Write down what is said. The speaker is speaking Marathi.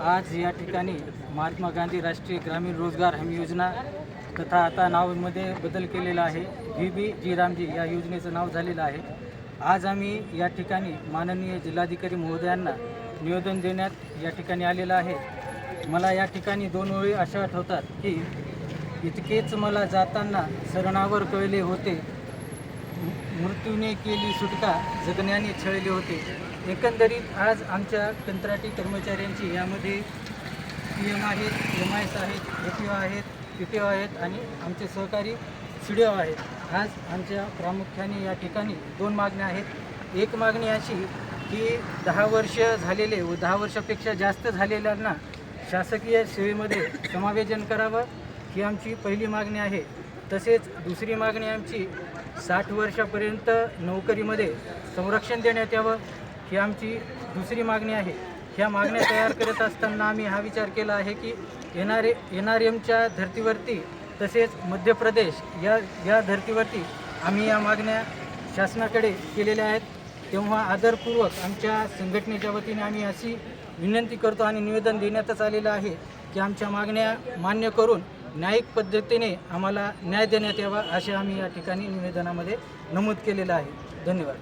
आज या ठिकाणी महात्मा गांधी राष्ट्रीय ग्रामीण रोजगार हमी योजना तथा आता नावामध्ये बदल केलेला आहे, VBG रामजी या योजनेचं नाव झालेलं आहे. आज आम्ही या ठिकाणी माननीय जिल्हाधिकारी महोदयांना निवेदन देण्यात या ठिकाणी आलेलं आहे. मला या ठिकाणी 2 ओळी अशा आठवतात की इतकेच मला जाताना सरणावर कळले होते, मृत्यूने केली सुटका जगण्याने छळले होते. एकंदरीत आज आमच्या कंत्राटी कर्मचाऱ्यांची यामध्ये PM आहेत, MIS आहेत, FO आहेत, PTO आहेत आणि आमचे सहकारी CDO आहेत. आज आमच्या प्रामुख्याने या ठिकाणी 2 मागण्या आहेत. एक मागणी अशी की 10 वर्ष झालेले व 10 वर्षापेक्षा जास्त झालेल्यांना शासकीय सेवेमध्ये समावेशन करावं, ही आमची पहिली मागणी आहे. तसेच दुसरी मागणी आमची 60 वर्षापर्यंत नोकरीमध्ये संरक्षण देण्यात यावं, ही आमची दुसरी मागणी आहे. ह्या मागण्या तयार करत असताना आम्ही हा विचार केला आहे की NRMच्या धर्तीवरती तसेच मध्य प्रदेश या धर्तीवरती आम्ही या मागण्या शासनाकडे केलेल्या आहेत. तेव्हा आदरपूर्वक आमच्या संघटनेच्या वतीने आम्ही अशी विनंती करतो आणि निवेदन देण्यातच आलेलं आहे की आमच्या मागण्या मान्य करून न्यायिक पद्धतीने आम्हाला न्याय देण्यात यावा, असे आम्ही या ठिकाणी निवेदनामध्ये नमूद केलेलं आहे. धन्यवाद.